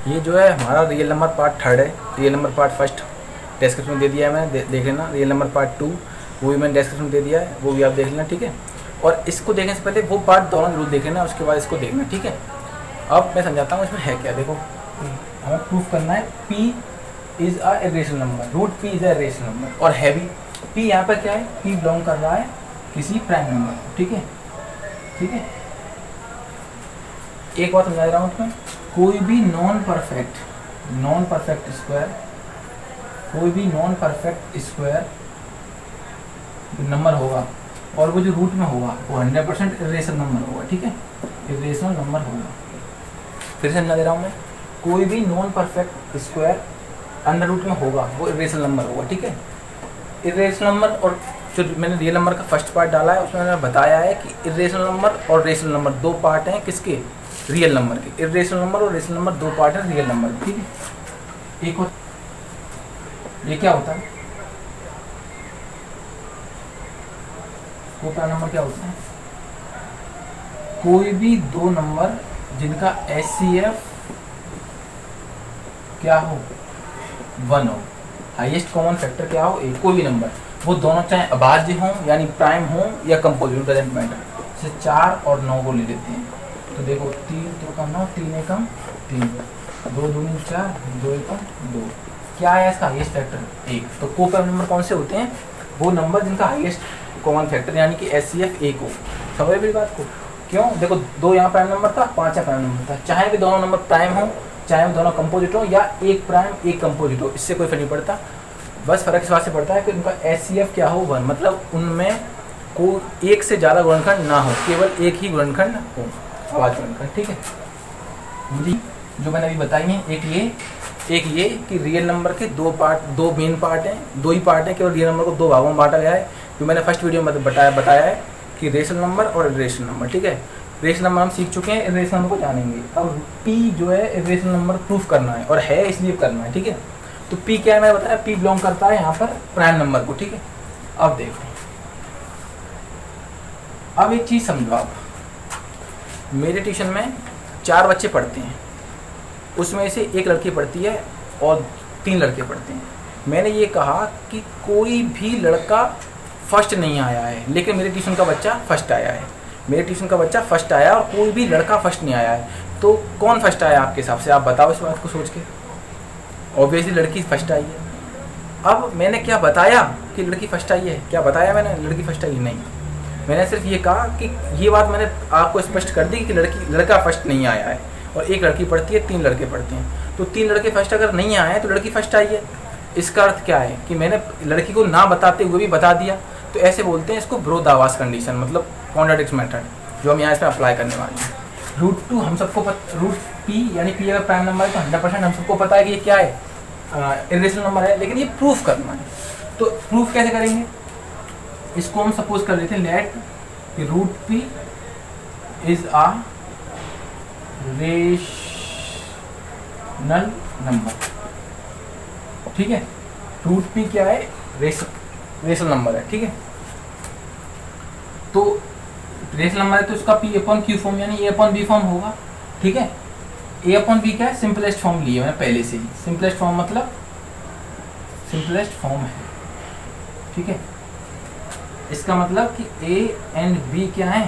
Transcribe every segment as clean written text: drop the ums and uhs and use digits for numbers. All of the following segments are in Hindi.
ये जो है हमारा रियल नंबर पार्ट थर्ड है, real number part first description में दे दिया है मैंने, देख लेना। रियल नंबर पार्ट टू वो भी मैंने डिस्क्रिप्शन में दे दिया है, वो भी आप देख लेना, ठीक है। और इसको देखने से पहले वो पार्ट दोनों जरूर देख लेना, उसके बाद इसको देखना, ठीक है। अब मैं समझाता हूँ इसमें है क्या। देखो हमें प्रूफ करना है P is a irrational number, root P is a irrational number. और है भी P यहाँ पर क्या है, P बिलोंग कर रहा है किसी प्राइम नंबर को, ठीक है, ठीक है। एक बात समझा रहा हूँ तुम्हें, कोई भी नॉन परफेक्ट स्क्वायर, कोई भी नॉन परफेक्ट स्क्वायर नंबर होगा और वो जो रूट में होगा वो 100% इरेशनल नंबर होगा, ठीक है, इरेशनल नंबर होगा। फिर से समझा दे रहा हूँ मैं, कोई भी non perfect square under root में होगा वो इरेशनल नंबर होगा, ठीक है। इरेशनल नंबर, और जो मैंने रियल नंबर का फर्स्ट पार्ट डाला है उसमें मैंने बताया है कि इरेशनल नंबर और रेशनल नंबर दो पार्ट हैं किसके, रियल नंबर के। इरेशनल नंबर और रेशनल नंबर दो पार्ट है रियल नंबर के, ठीक है। एक ये क्या होता है, कोई नंबर क्या होता है, कोई भी दो नंबर जिनका HCF क्या हो, 1 हो, हाईएस्ट कॉमन फैक्टर क्या हो, एक। कोई भी नंबर, वो दोनों चाहे अभाज्य हों यानी प्राइम हों या कंपोजिट, डजंट मैटर। जैसे 4 और 9 को ले लेते हैं, तो देखो 3 तो का 9, 3 एकम 3, 2 दूनी 4, 2 एकम 2। क्या है इसका हाईएस्ट फैक्टर, 1। तो को-प्राइम नंबर कौन से होते हैं, वो नंबर जिनका हाईएस्ट कॉमन फैक्टर यानी कि HCF 1 हो। समझ मेरी बात को, क्यों, देखो 2 यहाँ प्राइम नंबर था, 5 प्राइम नंबर था, चाहे भी दोनों नंबर प्राइम हो, चाहे वो दोनों कंपोजिट हो, या एक प्राइम एक कंपोजिट हो, इससे कोई फर्क नहीं पड़ता। बस फर्क इस बात से पड़ता है कि उनका HCF क्या हो, 1, मतलब उनमें कोई एक से ज़्यादा गुणनखंड ना हो, केवल एक ही गुणनखंड हो, आवाज गुणनखंड, ठीक है। मुझे जो मैंने अभी बताई हैं, एक ये कि रियल नंबर के दो मेन पार्ट हैं, दो ही पार्ट हैं, केवल रियल नंबर को दो भागों में बांटा गया है, जो मैंने फर्स्ट वीडियो में बताया है कि रेशनल नंबर और इरेशनल नंबर, ठीक है। रेशनल नंबर हम सीख चुके हैं, इरेशनल नंबर को जानेंगे। अब P जो है इरेशनल नंबर प्रूफ करना है, और है इसलिए करना है, ठीक है। तो P क्या है मैंने बताया, P बिलोंग करता है यहाँ पर प्राइम नंबर को, ठीक है। अब देखो, अब एक चीज़ समझो आप, मेरे ट्यूशन में 4 बच्चे पढ़ते हैं, उसमें से एक लड़की पढ़ती है और 3 लड़के पढ़ते हैं। मैंने ये कहा कि कोई भी लड़का फर्स्ट नहीं आया है, लेकिन मेरे ट्यूशन का बच्चा फर्स्ट आया है, मेरे ट्यूशन का बच्चा फर्स्ट आया और कोई भी लड़का फर्स्ट नहीं आया है। तो कौन फर्स्ट आया आपके हिसाब से, आप बताओ इस बात को सोच के। ऑब्वियसली लड़की फर्स्ट आई है। अब मैंने क्या बताया कि लड़की फर्स्ट आई है, क्या बताया मैंने लड़की फर्स्ट आई है, नहीं। मैंने सिर्फ ये कहा कि ये बात मैंने आपको स्पष्ट कर दी कि लड़का फर्स्ट नहीं आया है, और एक लड़की पढ़ती है, 3 लड़के पढ़ते हैं। तो 3 लड़के फर्स्ट अगर नहीं आए हैं तो लड़की फर्स्ट आई है। इसका अर्थ क्या है कि मैंने लड़की को ना बताते हुए भी बता दिया, तो ऐसे बोलते हैं इसको विरोधाभास कंडीशन, मतलब कॉन्ट्राडिक्शन मेथड, जो हम यहाँ इसमें अप्लाई करने वाले हैं। √2 हम सबको रूट P यानी P अगर प्राइम नंबर है तो 100% हम सबको पता है कि ये क्या है, इरेशनल नंबर है, लेकिन ये प्रूफ करना है। तो प्रूफ कैसे करेंगे, इसको हम सपोज कर लेते हैं let √P is a rational number, ठीक है। √P क्या है, रेशनल नंबर है, ठीक है। तो रेशनल नंबर है तो इसका P/Q फॉर्म यानी A/B फॉर्म होगा, ठीक है। A/B क्या है, सिंपलेस्ट फॉर्म लिए मैंने पहले से ही, सिंपलेस्ट फॉर्म मतलब सिंपलेस्ट फॉर्म है, ठीक है। इसका मतलब कि A एंड B क्या है,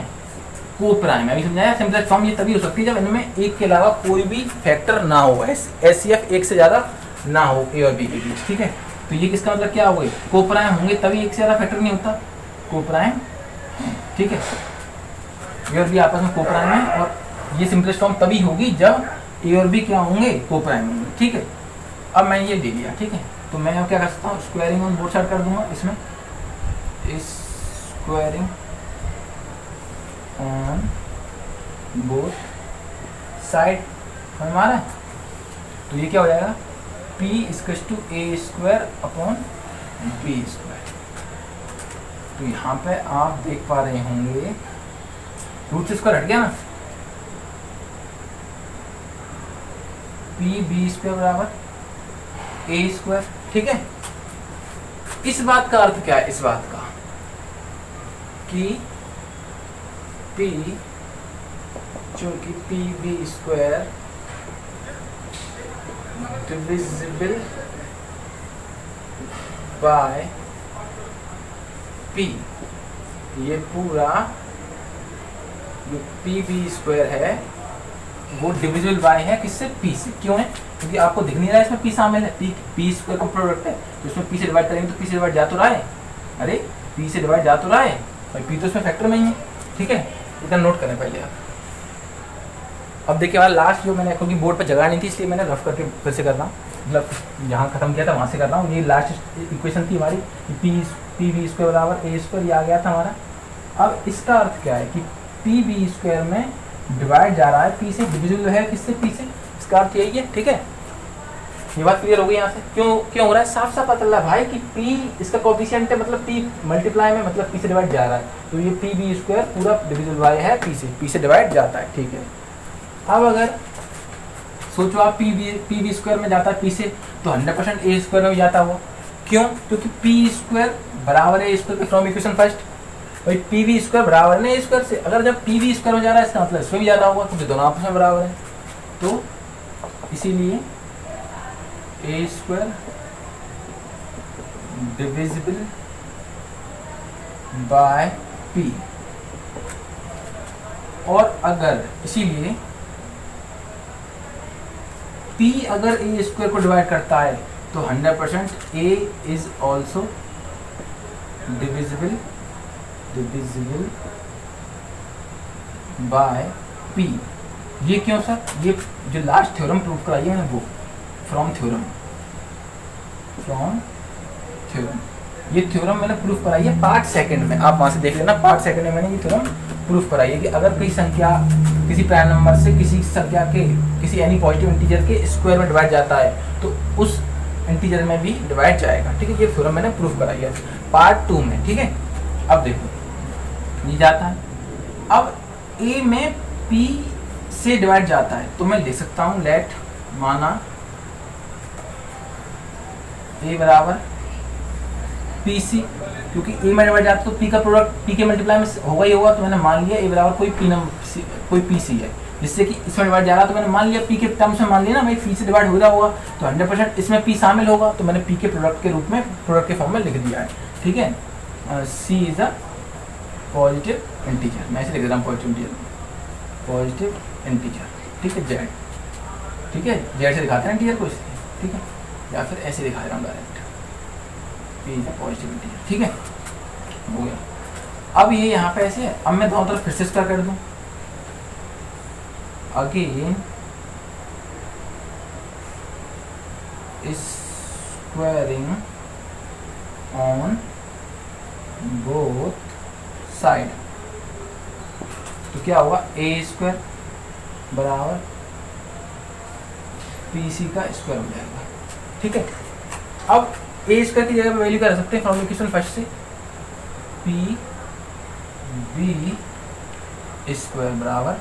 को प्राइम है। अभी समझाया, सिंपलेस्ट फॉर्म ये तभी हो सकती है जब इनमें एक के अलावा कोई भी फैक्टर ना हो, HCF एक से ज़्यादा ना हो A और B के बीच, ठीक है। तो ये किसका मतलब क्या हो गई, को प्राइम होंगे तभी एक से ज़्यादा फैक्टर नहीं होता, को प्राइम, ठीक है। A और B आपस में को प्राइम है, और ये सिंपलेस्ट फॉर्म तभी होगी जब A और B क्या होंगे, को प्राइम होंगे, ठीक है। अब मैं ये दे दिया, ठीक है। तो मैं अब क्या कर सकता हूँ, स्क्वायरिंग ऑन बोथ साइड कर दूंगा इसमें, स्क्वायरिंग ऑन बोथ साइड, समझ में आ रहा है। तो ये क्या हो जाएगा, P = A²/B²। तो यहाँ पे आप देख पा रहे होंगे रूट से स्क्वायर हट गया ना, P/B² = A², ठीक है। इस बात का अर्थ क्या है, इस बात का कि P चूंकि P/B² डिविजिबल बाय पी, ये पूरा जो पी बी स्क्वायर है वो डिविजिबल बाय है किससे, पी से। क्यों है, क्योंकि आपको दिख नहीं रहा है इसमें पी शामिल है, पी पी स्क्वायर का प्रोडक्ट है, तो इसमें पी से डिवाइड करेंगे तो पी से डिवाइड जा तो रहा है, अरे पी से डिवाइड जा तो रहा है भाई, पी तो इसमें फैक्टर में ही है, ठीक है, इतना नोट करें पहले आप। अब देखिए हमारा लास्ट जो मैंने, क्योंकि बोर्ड पर जगह नहीं थी इसलिए मैंने रफ करके फिर से कर रहा हूँ, मतलब जहाँ खत्म किया था वहाँ से कर रहा हूँ। ये लास्ट इक्वेशन थी हमारी, पी बी स्क्वायर बराबर ए स्क्वायर, ये आ गया था हमारा। अब इसका अर्थ क्या है कि पी बी स्क्वायर में डिवाइड जा रहा है पी से, डिविजिबल है किससे, पी से, इसका अर्थ यही है, ठीक है। ये बात क्लियर हो गई यहाँ से, क्यों हो रहा है, साफ साफ पता चल रहा है भाई कि p इसका कोफिशिएंट है, मतलब p मल्टीप्लाई में मतलब p से डिवाइड जा रहा है, तो ये पी बी स्क्वायर पूरा डिविजिबल बाय है p से डिवाइड जाता है, ठीक है। अब अगर सोचो आप पी बी स्क्वायर में जाता है p से, तो 100% a स्क्वायर में भी जाता हुआ, क्यों, क्योंकि p स्क्वायर बराबर है a square from equation first, भाई पी बी स्क्वायर बराबर है a स्क्वायर से, अगर जब पी बी स्क्वायर में जा रहा है इसका मतलब इसमें भी जा रहा होगा, क्योंकि दोनों आपस में बराबर है, तो इसीलिए ए स्क्वायर डिविजिबल बाय पी, और अगर इसीलिए p अगर ए स्क्वायर को डिवाइड करता है तो 100% a is also divisible bye p। ये क्यों सर, ये जो लास्ट थ्योरम प्रूव कराई है मैंने वो फ्रॉम थ्योरम, ये थ्योरम मैंने प्रूफ कराई है पार्ट सेकंड में, आप वहां से देख लेना, पार्ट सेकंड में मैंने ये थ्योरम प्रूफ कराई है कि अगर कोई संख्या किसी प्राइम नंबर से किसी संख्या के किसी एनी पॉजिटिव इंटीजर के स्क्वायर में डिवाइड जाता है तो उस इंटीजर में भी डिवाइड जाएगा, ठीक है। ये थ्योरम मैंने प्रूफ कराई है पार्ट 2 में, ठीक है। अब देखो ये जाता है, अब a में p से डिवाइड जाता है, तो मैं लिख सकता हूँ लेट माना a बराबर पी सी, क्योंकि a में डिवाइड जाता है तो p का प्रोडक्ट p के मल्टीप्लाई में होगा ही होगा, तो मैंने मान लिया a बराबर कोई p सी है, जिससे कि इसमें डिवाइड जा रहा है, तो मैंने मान लिया p के टर्म्स में मान लिया ना भाई p से डिवाइड हो रहा होगा, तो 100% इसमें p शामिल होगा, तो मैंने p के प्रोडक्ट के रूप में प्रोडक्ट के फॉर्म में लिख दिया है, ठीक है। c is a positive integer, मैं ऐसे लिख देता हूँ पॉजिटिव इंटीजर, ठीक है, z, ठीक है, z से दिखाते हैं इंटीजर को इसलिए, ठीक है, या फिर ऐसे दिखा रहा हूँ direct p is a positive integer, ठीक है, हो गया। अब ये यहाँ पे ऐसे है, अब मैं दोनों तरफ फिर से इसका कर दूँ, again squaring on both side, तो क्या होगा ए स्क्वायर बराबर पी सी का स्क्वायर हो जाएगा, ठीक है। अब ए स्क्वायर की जगह पे वैल्यू क्या रख सकते हैं फ्रॉम इक्वेशन फर्स्ट से, पी बी स्क्वायर बराबर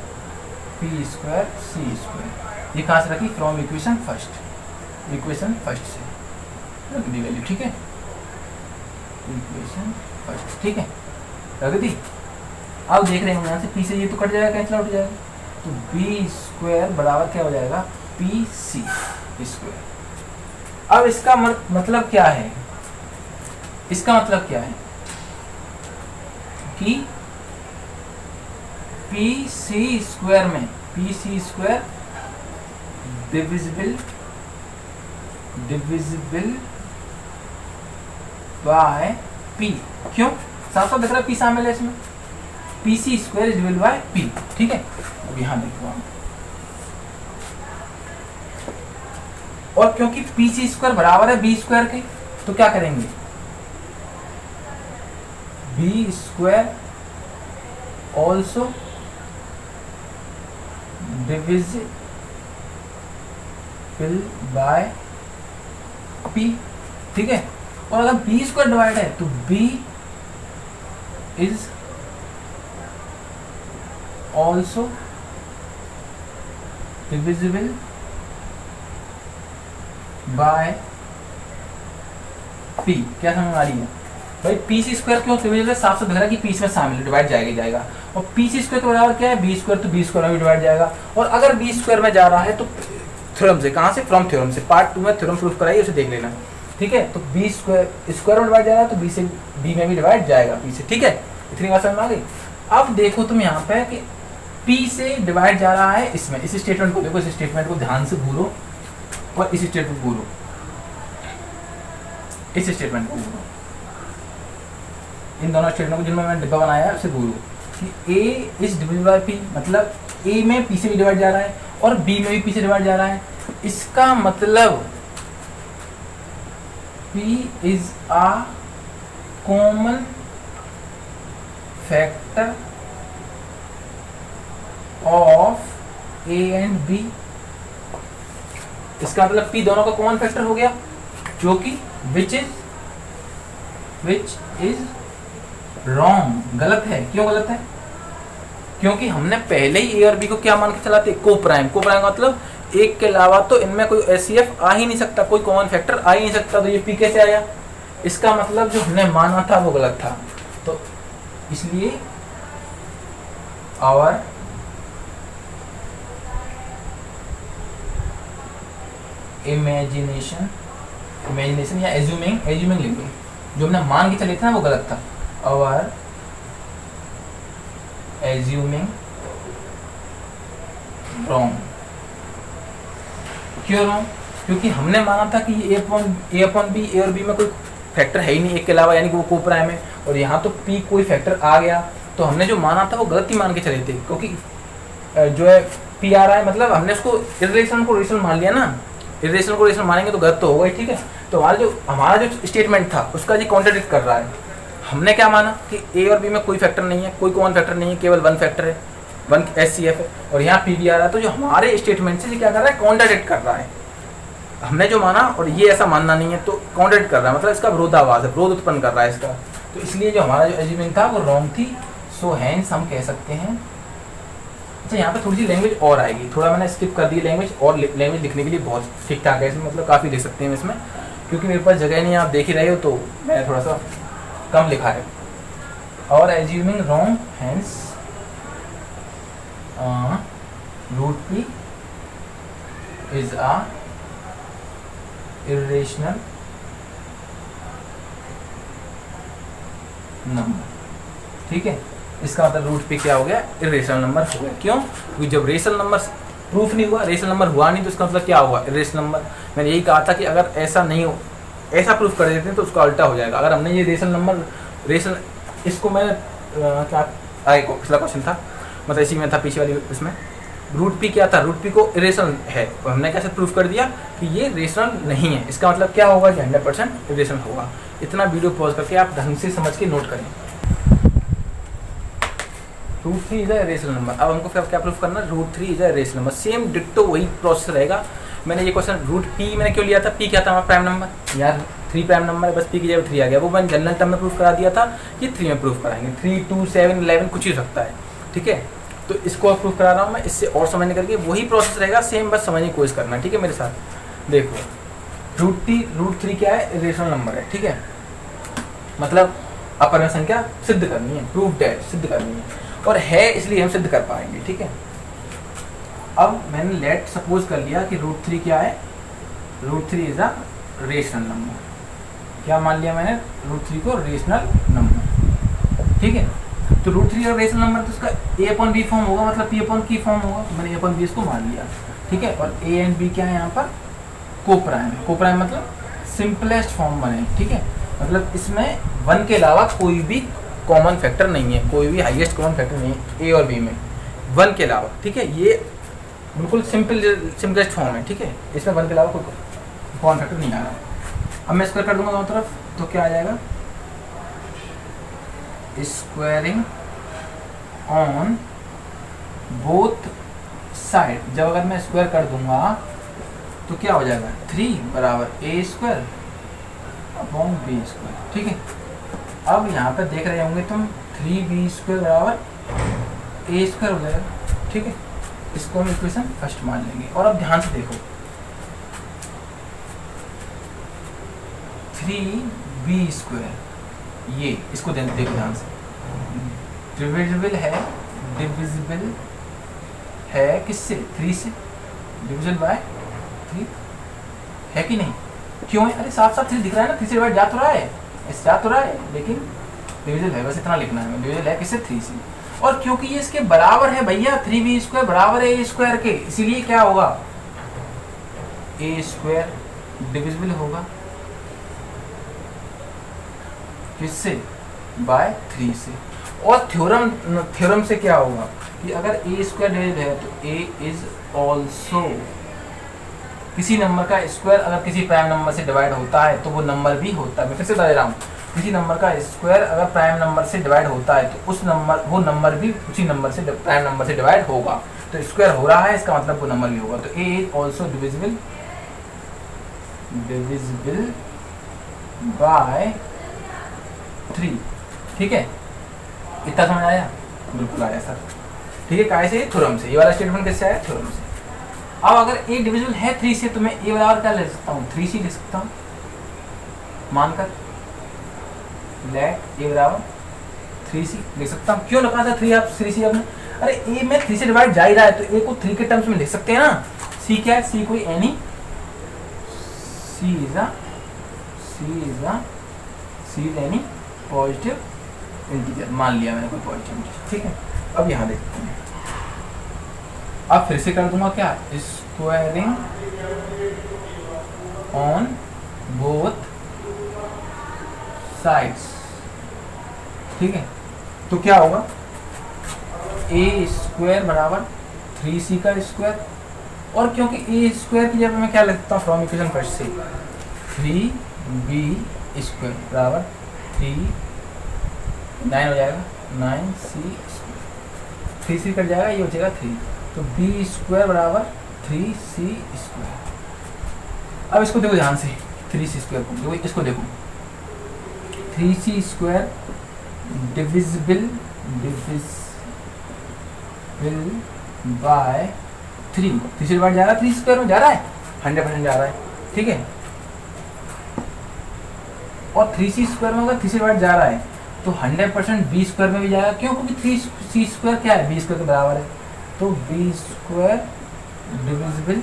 पी स्क्वायर सी स्क्वायर, ये कहाँ से रखी, फ्रॉम इक्वेशन फर्स्ट से रख दी वैल्यू, ठीक है, इक्वेशन फर्स्ट, ठीक है, रख दी। अब देख रहे हैं यहाँ से पी से ये तो कट जाएगा, कैंसिल आउट हो जाएगा, तो बी स्क्वायर बराबर क्या हो जाएगा, पी सी स्क्वायर। अब इसका मतलब क्या है, इसका मतलब क्या है कि पी सी स्क्वायर में P C square divisible by P, क्यों, साफ साफ दिख रहा है पी शामिल है इसमें, P C square is divisible by P, ठीक है। अब यहां देखो हम, और क्योंकि पी सी स्क्वायर बराबर है बी स्क्वायर के, तो क्या करेंगे, B square also divisible by P, ठीक है। और अगर बी स्क्वायर डिवाइड है तो B is also divisible by P, क्या समझ आ रही है भाई, पी सी स्क्वायर क्यों डिविजिबल, साफ साफ दिख रहा है कि पी इसमें शामिल है, डिवाइड जाएगा, और पी सी स्क्वायर के बराबर क्या है बी स्क्वायर, तो बी स्क्वायर में भी डिवाइड जाएगा, और अगर बी स्क्वायर में जा रहा है तो थ्योरम से, कहाँ से, फ्रॉम थ्योरम से, पार्ट 2 में थ्योरम प्रूफ कराइए, उसे देख लेना, ठीक है। तो बी स्क्वायर में डिवाइड जाएगा तो बी से बी में भी डिवाइड जाएगा पी से, ठीक है। इतनी बात समझ में आ गई। अब देखो तुम यहाँ पे कि पी से डिवाइड जा रहा है इसमें, इस स्टेटमेंट को देखो, इस स्टेटमेंट को ध्यान से घूरो और इस स्टेटमेंट को घूरो, इस स्टेटमेंट को घूरो, इन दोनों स्टेटमेंट को जिनमें मैंने डिब्बा बनाया है उसे घूरो कि ए इज डिवाइड बाय पी, मतलब ए में पी से भी डिवाइड जा रहा है और बी में भी पी से डिवाइड जा रहा है। इसका मतलब P is a common factor of A and B। इसका मतलब P दोनों का कॉमन फैक्टर हो गया, जो कि which is wrong, गलत है। क्यों गलत है? क्योंकि हमने पहले ही A और B को क्या मान के चलाते, को प्राइम। को प्राइम का मतलब एक के अलावा तो इनमें कोई एचसीएफ आ ही नहीं सकता, कोई कॉमन फैक्टर आ ही नहीं सकता, तो ये पी कैसे आया? इसका मतलब जो हमने माना था वो गलत था। तो इसलिए आवर इमेजिनेशन या एज्यूमिंग लिख लो, जो हमने मान के चले थे ना वो गलत था। Our assuming wrong. क्यों रॉन्ग? क्योंकि हमने माना था कि ए अपॉन बी, ए और बी में कोई फैक्टर है ही नहीं एक के अलावा, यानी कि वो को प्राइम है, और यहाँ तो पी कोई फैक्टर आ गया, तो हमने जो माना था वो गलत ही मान के चले थे। क्योंकि जो है पी आ रहा है, मतलब हमने उसको इरेशनल को रेशनल मान लिया ना, इरेशनल को रेशनल मानेंगे तो गलत तो होगा ही, ठीक है। तो हमारा जो स्टेटमेंट था उसका जी कॉन्ट्राडिक्ट कर रहा है। हमने क्या माना कि ए और बी में कोई फैक्टर नहीं है, कोई कॉमन फैक्टर नहीं है, केवल वन फैक्टर है, वन एचसीएफ है, और यहाँ पी भी आ रहा है। तो जो हमारे स्टेटमेंट से क्या कर रहा है, कॉन्ट्राडिक्ट कर रहा है। हमने जो माना और ये ऐसा मानना नहीं है, तो कॉन्ट्राडिक्ट कर रहा है, मतलब इसका विरोधाभास है, विरोध उत्पन्न कर रहा है इसका। तो इसलिए जो हमारा जो एज्यूमिंग था वो रॉन्ग थी। सो हैंस हम कह सकते हैं। अच्छा, यहाँ पे थोड़ी सी लैंग्वेज और आएगी, थोड़ा मैंने स्किप कर दी लैंग्वेज, और लैंग्वेज लिखने के लिए बहुत ठीक ठाक है इसमें, मतलब काफ़ी लिख सकते हैं इसमें, क्योंकि मेरे पास जगह नहीं है, आप देख ही रहे हो, तो मैंने थोड़ा सा कम लिखा है। और assuming wrong hence root P is a irrational number, ठीक है। इसका मतलब रूट पे क्या हो गया, इरेशनल नंबर हो गया। क्यों? क्योंकि जब रेशनल नंबर प्रूफ नहीं हुआ, रेशनल नंबर हुआ नहीं, तो इसका मतलब क्या हुआ, इरेशनल नंबर। मैंने यही कहा था कि अगर ऐसा नहीं हो, ऐसा प्रूफ कर देते हैं तो उसका उल्टा हो जाएगा। अगर हमने ये रेशनल नंबर इसको मैं क्या आगे पिछला क्वेश्चन था, मतलब इसी में था पीछे वाली इसमें, रूट पी क्या था, रूट पी को इरेशनल है, और हमने कैसे प्रूफ कर दिया कि ये रेशनल नहीं है। इसका मतलब क्या होगा कि 100% इरेशनल होगा। इतना वीडियो पॉज करके आप ढंग से समझ के नोट करें। Root 3 is a rational number. अब हमको फिर क्या प्रूफ करना, root 3 is a rational number. Same ditto वही प्रोसेस रहेगा। मैंने ये क्वेश्चन रूट पी मैंने क्यों लिया था, पी क्या था हमारा प्राइम नंबर, यार 3 प्राइम नंबर है, बस पी की जगह 3 आ गया, वो मैंने जनरल टर्म में प्रूफ करा दिया था, ये 3 में प्रूफ कराएंगे। 3, 2, 7, 11 कुछ ही हो सकता है, ठीक है। तो इसको प्रूफ करा रहा हूँ मैं, इससे और समझने करके वही प्रोसेस रहेगा सेम, बस समझने की कोशिश करना, ठीक है मेरे साथ। देखो रूट 3 क्या है, रेशनल नंबर है, ठीक है, मतलब अपरिमेय संख्या सिद्ध करनी है, प्रूफ डेट सिद्ध करनी है, और है इसलिए हम सिद्ध कर पाएंगे, ठीक है। अब मैंने लेट सपोज कर लिया कि रूट 3 क्या है, root 3 is a rational number. क्या मान लिया मैंने, रूट 3 को रेशनल नंबर, ठीक है। तो रूट 3 और रेशनल नंबर, तो उसका ए अपॉन बी फॉर्म होगा, मतलब पी अपॉन की फॉर्म होगा, तो मैंने ए अपॉन बी इसको मान लिया, ठीक है। और ए एंड बी क्या है यहाँ पर, को प्राइम है। को प्राइम मतलब सिंपलेस्ट फॉर्म बने, ठीक है, मतलब इसमें 1 के अलावा कोई भी कॉमन फैक्टर नहीं है, कोई भी हाईएस्ट कॉमन फैक्टर नहीं है ए और बी में, 1 के अलावा, ठीक है। ये बिल्कुल सिंपलेस्ट फॉर्म है, ठीक है, इसमें 1 के अलावा कोई कॉमन फैक्टर नहीं आ रहा। अब मैं स्क्वायर कर दूंगा दोनों तरफ, तो क्या आ जाएगा, स्क्वायरिंग ऑन बोथ साइड। जब अगर मैं स्क्वायर कर दूंगा तो क्या हो जाएगा, 3 बराबर ए स्क्वायर अपॉन बी स्क्वायर, ठीक है। अब यहाँ पर देख रहे होंगे तुम, 3b स्क्वायर बराबर ए स्क्वायर हो जाएगा, ठीक है। इसको हम इक्वेशन फर्स्ट मान लेंगे। और अब ध्यान से देखो, 3b स्क्वायर, ये इसको देखो ध्यान से, डिविजिबल है किससे, 3 से, डिविजन बाय 3 है कि नहीं? क्यों है? अरे साफ साफ 3 दिख रहा है ना, 3 से डिवाइड जा तो रहा है, इस जा तो रहा है, लेकिन डिविजल है, बस इतना लिखना है, डिविजल है किससे? 3 से। और क्योंकि ये इसके बराबर है भैया, 3b² बराबर है a² के, इसीलिए क्या होगा? a² डिविजिबल होगा किससे? बाय 3 से। और थ्योरम से क्या होगा कि अगर a² डिविजिबल है तो a इज ऑल्सो, किसी नंबर का स्क्वायर अगर किसी प्राइम नंबर से डिवाइड होता है तो वो नंबर भी होता है। मैं फिर से बता दे रहा हूँ, किसी नंबर का स्क्वायर अगर प्राइम नंबर से डिवाइड होता है तो वो नंबर भी उसी नंबर से प्राइम नंबर से डिवाइड होगा। तो स्क्वायर हो रहा है, इसका मतलब वो नंबर भी होगा। तो a is also divisible bye 3। ठीक है, इतना समझ आया? बिल्कुल आया सर। ठीक है, काय से? थ्योरम से। ये वाला स्टेटमेंट किससे आया? थ्योरम से। अब अगर a डिविजिबल है 3 से तो मैं a बराबर क्या ले सकता हूँ? 3c लिख सकता हूँ, मानकर लेट a बराबर 3c लिख सकता हूँ। क्यों लिखा था 3c आपने? अरे a में 3 से डिवाइड जा ही रहा है तो a को 3 के टर्म्स में लिख सकते हैं ना। c क्या है? c कोई any, c is any positive integer, मान लिया मैंने कोई पॉजिटिव इंटीजर। ठीक है, अब यहाँ देखते हैं। अब फिर से कर दूंगा क्या? Squaring on both sides. ठीक है, तो क्या होगा? a² बराबर 3c का स्क्वायर, और क्योंकि a² की जगह मैं क्या लिखता हूँ फ्रॉम इक्वेशन फर्स्ट से, 3b² बराबर 9 हो जाएगा, 9c², 3c कट जाएगा, ये हो जाएगा 3, तो b² बराबर 3c²। अब इसको देखो ध्यान से, 3c² को देखो, इसको देखो, 3c² डिविजिबल बाय 3, 3 से डिवाइड जा रहा है, 3² में जा रहा है, 100% जा रहा है। ठीक है, और 3c² में अगर 3 से डिवाइड जा रहा है तो 100% b² में भी जाएगा। क्यों? क्योंकि 3c² क्या है? b² के बराबर है, तो b² डिविजिबल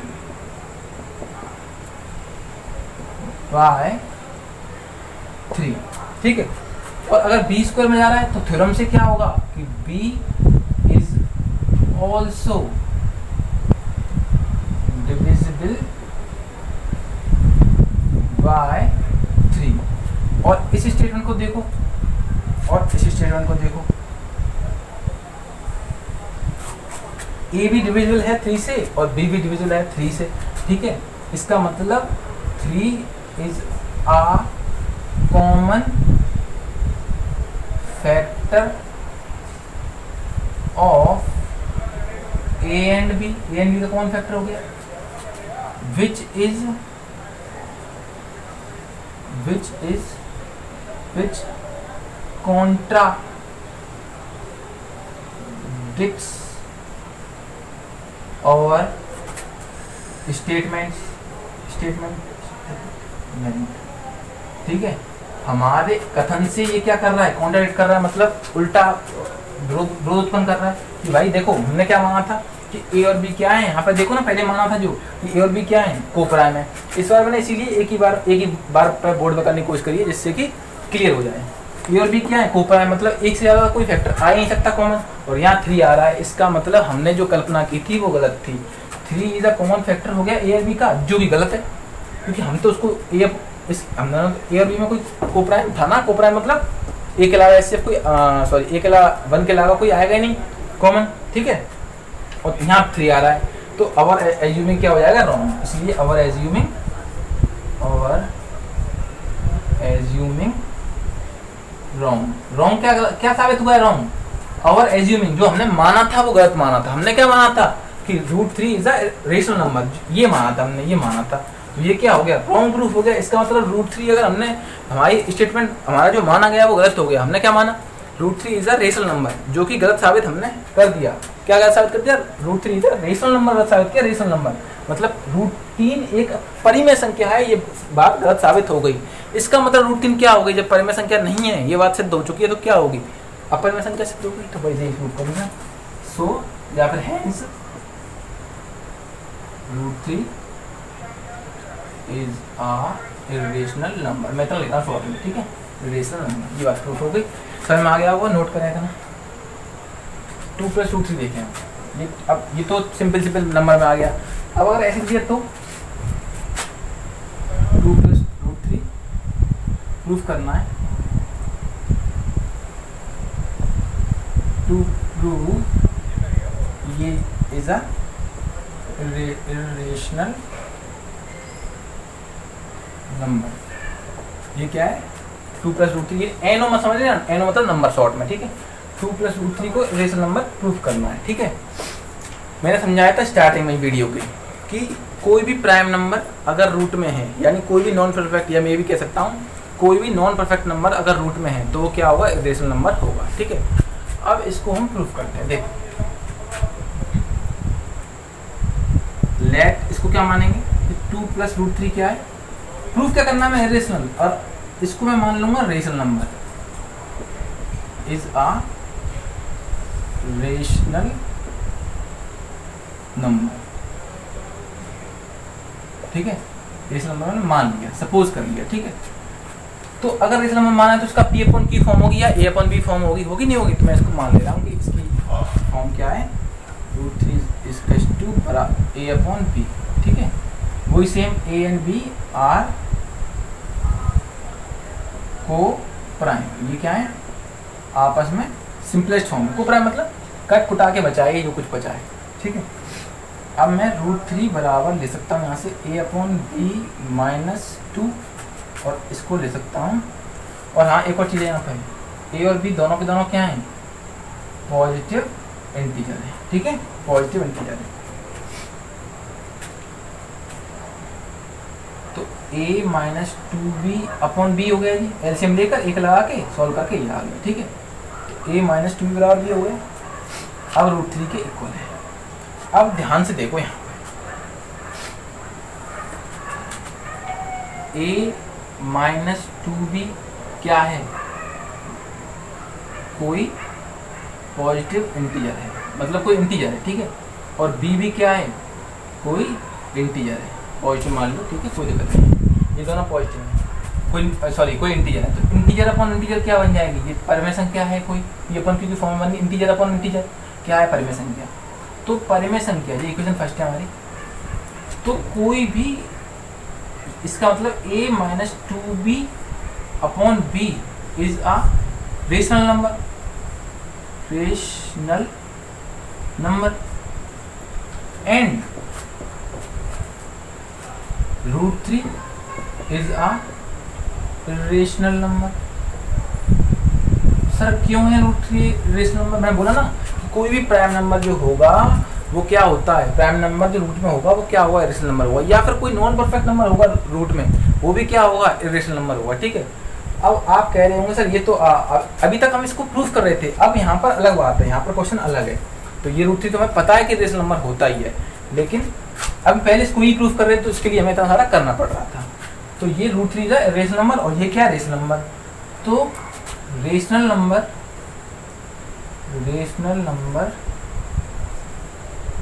बाय 3। ठीक है, और अगर b² में जा रहा है तो थ्योरम से क्या होगा कि b is also divisible bye 3। और इस स्टेटमेंट को देखो, a भी डिविजिबल है 3 से और b भी डिविजिबल है 3 से। ठीक है, इसका मतलब 3 is a common factor of a and b। का कॉमन फैक्टर हो गया, which contradicts our statement। ठीक है, हमारे कथन से ये क्या कर रहा है? कॉन्ट्राडिक्ट कर रहा है, मतलब उल्टा विरोध उत्पन्न कर रहा है कि भाई देखो, हमने क्या माना था कि a और b क्या है। यहाँ पर देखो ना, पहले माना था जो कि a और b क्या है? कोप्राइम है। इस बार मैंने इसीलिए एक ही बार पर बोर्ड में करने की कोशिश करी है, जिससे कि क्लियर हो जाए। a और b क्या है? कोप्राइम, मतलब एक से ज़्यादा कोई फैक्टर आ ही नहीं सकता कॉमन, और यहाँ 3 आ रहा है। इसका मतलब हमने जो कल्पना की थी वो गलत थी। 3 इज अ कॉमन फैक्टर हो गया a और b का, जो भी गलत है, क्योंकि हम तो उसको a और b में कोई कोप्राइम था ना। कोप्राइम मतलब a के अलावा ऐसे कोई a के अलावा 1 के अलावा कोई आएगा ही नहीं कॉमन। ठीक है, और यहाँ 3 आ रहा है, तो अवर एज्यूमिंग क्या हो जाएगा? रॉन्ग। इसलिए अवर एज्यूमिंग रॉन्ग क्या साबित हुआ है? रॉन्ग। अवर एज्यूमिंग, जो हमने माना था वो गलत माना था। हमने क्या माना था कि √3 इज अ रेशनल नंबर, ये माना था हमने, ये माना था, तो ये क्या हो गया? रॉन्ग प्रूफ हो गया। इसका मतलब √3 अगर हमने, हमारी स्टेटमेंट, हमारा जो माना गया वो गलत हो गया। हमने क्या माना? √3 इज अ रेशनल नंबर, जो कि गलत साबित हमने कर दिया। क्या गलत साबित कर दिया? √3 इज अ रेशनल नंबर गलत साबित किया। रेशनल नंबर मतलब √3 एक परिमेय संख्या है, ये बात गलत साबित हो गई। इसका मतलब √3 क्या हो गई? जब परिमेय संख्या नहीं है, ये बात सिद्ध हो चुकी है, तो क्या होगी? अपरिमेय संख्या सिद्ध होगी, तो वैसे ही प्रूफ करूंगा। सो या फिर hence √3 is a irrational number. मैं तो लिखा शॉर्ट में, ठीक है, इरेशनल नंबर। ये बात प्रूफ हो गई, समझ में आ गया होगा, नोट करेगा ना। 2 + √3 देखें हम, ये अब ये तो सिंपल नंबर में आ गया। अब अगर ऐसे दिया तो 2 + √3 प्रूफ करना है, टू प्रूव ये इज अ इरेशनल नंबर। ये क्या है, 2 + √3, ये एनो मत समझ लेना, एनो मतलब नंबर शॉर्ट में, ठीक है। 2 + √3 को इरेशनल नंबर प्रूफ करना है, ठीक है। मैंने समझाया था स्टार्टिंग में वीडियो के कि कोई भी प्राइम नंबर अगर रूट में है, यानी कोई भी नॉन परफेक्ट, या मैं भी कह सकता हूँ कोई भी नॉन परफेक्ट नंबर अगर रूट में है तो वो क्या होगा, इरेशनल नंबर होगा, ठीक है। अब इसको हम प्रूफ करते हैं, देखो लेट, इसको क्या मानेंगे, 2 + √3 क्या है, प्रूफ क्या करना है, मैं इरेशनल, और इसको मैं मान लूंगा rational number, is a rational number, ठीक है। रेशनल नंबर मैंने मान लिया, सपोज कर लिया, ठीक है। तो अगर रेशनल नंबर माना है तो इसका P/Q फॉर्म होगी या A/B फॉर्म होगी नहीं होगी, तो मैं इसको मान ले रहा हूँ कि इसकी फॉर्म क्या है, √3 A/B, ठीक है। वही same A and B are coprime, ये क्या है, आपस में सिंपलेस्ट फॉर्म है। को प्राइम मतलब कट कुटा के बचाए जो कुछ बचा है, ठीक है। अब मैं √3 बराबर ले सकता हूँ यहाँ से A/B -2, और इसको ले सकता हूँ। और हाँ, एक और चीज़ है यहाँ पर, A और B दोनों के दोनों क्या हैं, पॉजिटिव इंटीजर है, ठीक है, पॉजिटिव इंटीजर है। तो A -2B/B हो गया जी, एलसीएम लेकर एक लगा के सॉल्व करके ये आ गया, ठीक है। तो A -2B बराबर B हो गया, अब √3 के इक्वल है। अब ध्यान से देखो यहाँ पे A -2B क्या है, कोई पॉजिटिव इंटीजर है, मतलब कोई इंटीजर है, ठीक है। और B भी क्या है, कोई इंटीजर है, पॉजिटिव मान लो, ठीक है, कोई दिक्कत नहीं, ये दोनों पॉजिटिव है, कोई इंटीजर है। तो इंटीजर अपॉन इंटीजर क्या बन जाएगी, ये परिमेय संख्या है कोई, P/Q की फॉर्म बनी, इंटीजर अपॉन इंटीजर क्या है, परिमेय संख्या। तो परिमेय संख्या, ये इक्वेशन फर्स्ट है हमारी। तो कोई भी, इसका मतलब A -2B/B is a rational number and √3 is a rational number. Sir क्यों है √3 रेशनल नंबर, मैं बोला ना कि कोई भी प्राइम नंबर जो होगा वो क्या होता है, प्राइम नंबर जो रूट में होगा वो क्या होगा, इरेशनल नंबर होगा, या फिर कोई नॉन परफेक्ट नंबर होगा रूट में, वो भी क्या होगा, इरेशनल नंबर होगा, ठीक है। अब आप कह रहे होंगे सर ये तो अभी तक हम इसको प्रूफ कर रहे थे, अब यहाँ पर अलग बात है, यहाँ पर क्वेश्चन अलग है। तो ये √3 तो हमें पता है कि इरेशनल नंबर होता ही है, लेकिन अब पहले इसको ही प्रूफ कर रहे थे तो उसके लिए हमें इतना सारा करना पड़ रहा था। तो ये √3 का रेशनल नंबर, और ये क्या है, रेशनल नंबर। तो rational number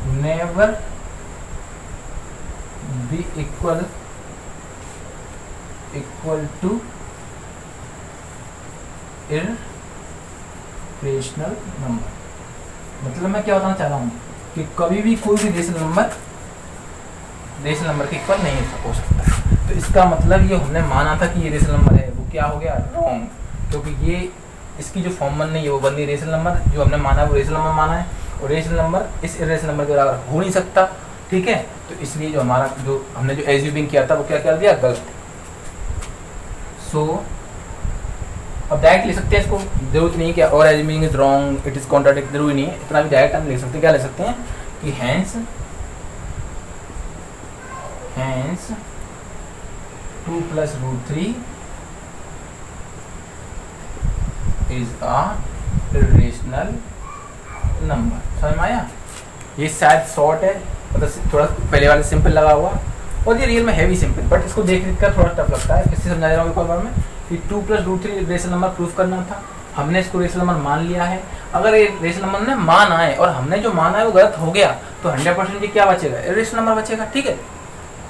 never be equal to irrational number. मतलब मैं क्या बताना चाह रहा हूँ कि कभी भी कोई भी रेशनल नंबर के इक्वल नहीं हो सकता। तो इसका मतलब ये हमने माना था कि ये रेशनल नंबर है, वो क्या हो गया, रॉन्ग, क्योंकि ये इसकी जो फॉर्म बन रही है वो बन रही रेशनल नंबर, जो हमने माना है वो रेशनल नंबर माना है, और रेशनल नंबर इस इरेशनल नंबर के बराबर हो नहीं सकता, ठीक है। तो इसलिए जो हमारा जो हमने जो एज्यूमिंग किया था वो क्या कर दिया, गलत। सो अब डायरेक्ट ले सकते हैं इसको, जरूरत नहीं है कि और assuming is wrong, it is contradict, जरूरी नहीं है इतना भी डायरेक्ट हम ले सकते हैं। क्या ले सकते हैं कि hence 2 + √3 is a rational number. समझ में आया, ये शायद शॉर्ट है, मतलब थोड़ा पहले वाले सिंपल लगा हुआ, और ये रियल में है भी सिंपल, बट इसको देख कर थोड़ा टफ लगता है। इससे समझा रहा हूँ एक बार में कि 2 + √3 रेशनल नंबर प्रूफ करना था, हमने इसको रेशनल नंबर मान लिया है। अगर ये रेशनल नंबर ने मान आए और हमने जो माना है वो गलत हो गया तो 100% ये क्या बचेगा, इरेशनल नंबर बचेगा, ठीक है।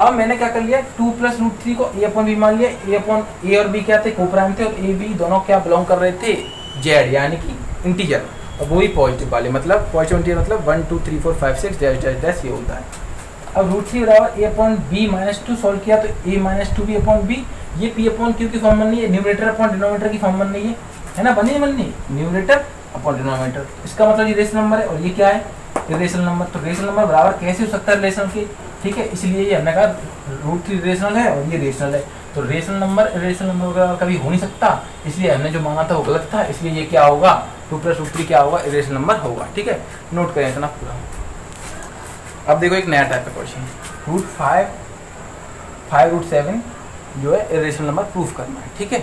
अब मैंने क्या कर लिया, 2 प्लस रूट 3 को ए अपॉन बी मान लिया। ए अपॉन ए और बी क्या थे, को प्राइम थे, और ए बी दोनों क्या बिलोंग कर रहे थे, जेड यानी कि इंटीजर, और वो भी पॉजिटिव वाले, मतलब पॉजिटिव इंटीजर मतलब 1 2 3 4 5 6 डैश डैश डैश ये होता है। अब रूट 3 बराबर ए अपॉन बी माइनस 2 सॉल्व किया तो ए माइनस 2 बी अपॉन बी, ये पी अपॉन क्यू की फॉर्म बननी है, न्यूमरेटर अपॉन डिनोमिनेटर की फॉर्म बननी है ना, बननी न्यूमरेटर अपॉन डिनोमिनेटर। इसका मतलब ये रेशनल नंबर है और ये क्या है, रेशनल नंबर। तो रेशनल नंबर बराबर कैसे हो सकता है रिलेशन के, ठीक है, इसलिए ये हमने कहा रूट 3 रेशनल है और ये रेशनल है। तो रेशनल नंबर कभी हो नहीं सकता, इसलिए हमने जो मांगा था वो गलत था, इसलिए ये क्या होगा, 2 प्लस रूट 3 क्या होगा, रेशनल नंबर होगा। ठीक है, नोट करें इतना पूरा। अब देखो एक नया टाइप का क्वेश्चन, रूट 5 रूट 7 जो है रेशनल नंबर प्रूफ करना है। ठीक है,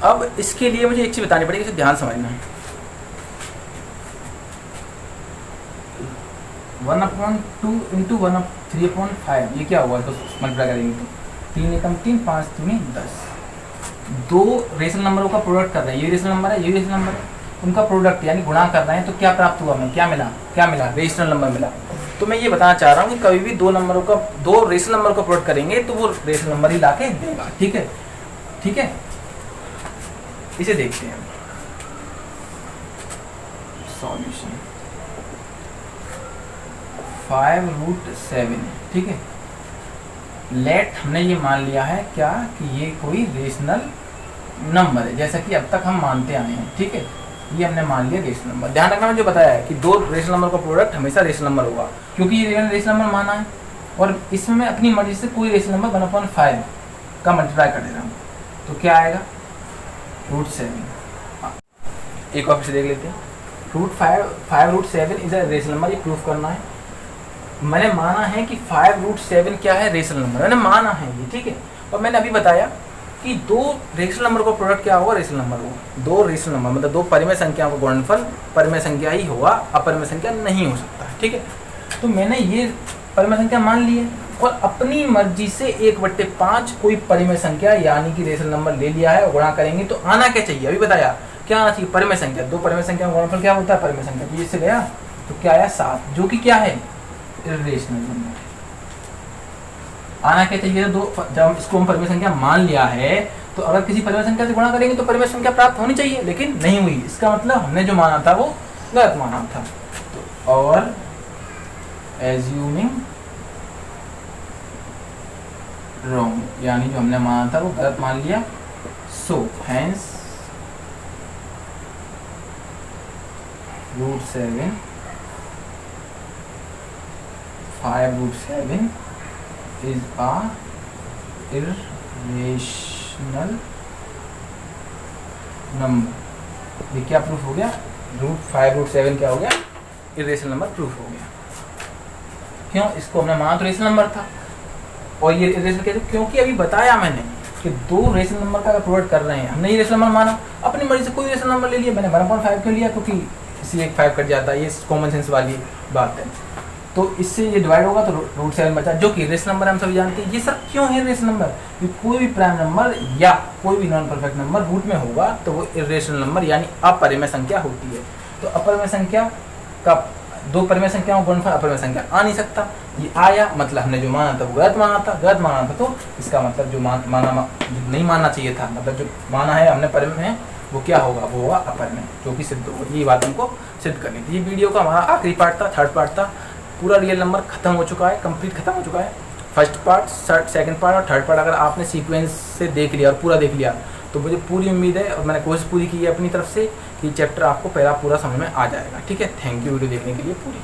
अब इसके लिए मुझे एक चीज बतानी पड़ेगी, इसे ध्यान समझना है। 1/2 इंटू 1/3/5 ये क्या हुआ, तो मल्टीप्लाई करेंगे तो 3 एकम 3 5 3 10, दो रेशनल नंबरों का प्रोडक्ट कर रहे हैं, ये रेशनल नंबर है, ये रेशनल नंबर है, उनका प्रोडक्ट यानी गुणा कर रहे हैं, तो क्या प्राप्त हुआ, हमें क्या मिला रेशनल नंबर मिला। तो मैं ये बताना चाह रहा हूँ कि कभी भी दो रेशनल नंबर का प्रोडक्ट करेंगे तो वो रेशनल नंबर ही लाके देगा। ठीक है, इसे देखते हैं सॉल्यूशन। 5 रूट 7, ठीक है, लेट हमने ये मान लिया है क्या कि ये कोई रेशनल नंबर है, जैसा कि अब तक हम मानते आए हैं। ठीक है, ये हमने मान लिया रेशनल नंबर। ध्यान रखना मैंने जो बताया है कि दो रेशनल नंबर का प्रोडक्ट हमेशा रेशनल नंबर होगा, क्योंकि ये रेशनल नंबर माना है और इसमें मैं अपनी मर्जी से कोई रेशनल नंबर 1/5 का मल्टीप्लाई कर दे रहा हूँ, तो क्या आएगा, रूट 7। एक और से देख लेते हैं, root 5 root 7 is a rational number, ये प्रूफ करना है। मैंने माना है कि 5 रूट 7 क्या है, रेशनल नंबर, मैंने माना है ये। ठीक है, और मैंने अभी बताया कि दो रेशनल नंबर का प्रोडक्ट क्या होगा, रेशनल नंबर होगा। दो रेशनल नंबर मतलब दो परिमेय संख्याओं का गुणनफल परिमेय संख्या ही होगा, अपरिमेय संख्या नहीं हो सकता है। ठीक है, तो मैंने ये परिमेय संख्या मान ली है और अपनी मर्जी से 1/5 कोई परिमेय संख्या यानी कि रेशनल नंबर ले लिया है और गुणा करेंगे तो आना क्या चाहिए, अभी बताया क्या आना चाहिए, परिमेय संख्या। दो परिमेय संख्या का गुणनफल क्या होता है, परिमेय संख्या, तो इससे गया तो क्या आया 7, जो कि क्या है, इर्रेशनल नंबर। आना क्या चाहिए, दो, जब इसको हम परिमेय संख्या मान लिया है तो अगर किसी परिमेय संख्या से गुणा करेंगे तो परिमेय संख्या प्राप्त होनी चाहिए, लेकिन नहीं हुई, इसका मतलब हमने जो माना था वो गलत माना था। तो और एज्यूमिंग रॉन्ग, यानी जो हमने माना था वो गलत मान लिया। So hence root 7 5 root 7 is a irrational number। ये क्या प्रूफ हो गया, रूट 5 रूट 7 क्या हो गया, इरेशनल नंबर प्रूफ हो गया। क्यों, इसको हमने माना तो रेशनल नंबर था और ये इरेशनल कैसे, क्योंकि अभी बताया मैंने कि दो रेशनल नंबर का प्रोडक्ट कर रहे हैं, हमने ये रेशनल नंबर माना, अपनी मर्जी से कोई रेशनल नंबर ले लिया। मैंने 1/5 क्यों लिया, क्योंकि इससे 1/5 कट जाता है, ये कॉमन सेंस वाली बात है। तो इससे ये डिवाइड होगा तो रूट 7 बचा, जो कि रेशनल नंबर हम सभी जानते हैं। ये सब क्यों है रेशनल नंबर, कि कोई भी प्राइम नंबर या कोई भी नॉन परफेक्ट नंबर रूट में होगा तो वो इर्रेशनल नंबर यानी अपरिमेय संख्या होती है। तो अपरिमेय संख्या का दो परिमेय संख्याओं गुणनफल अपरिमेय संख्या आ नहीं सकता, ये आया मतलब हमने जो माना था वो गलत माना था। तो इसका मतलब जो नहीं मानना चाहिए था, मतलब जो माना है हमने परिमेय है वो क्या होगा, वो होगा अपरिमेय, जो कि सिद्ध होगा। ये बात हमको सिद्ध करनी थी। ये वीडियो का हमारा आखिरी पार्ट था, थर्ड पार्ट था। पूरा रियल नंबर खत्म हो चुका है, कंप्लीट खत्म हो चुका है। फर्स्ट पार्ट, सेकंड पार्ट और थर्ड पार्ट अगर आपने सीक्वेंस से देख लिया और पूरा देख लिया तो मुझे पूरी उम्मीद है और मैंने कोशिश पूरी की है अपनी तरफ से कि चैप्टर आपको पहला पूरा समझ में आ जाएगा। ठीक है, थैंक यू वीडियो देखने के लिए पूरी।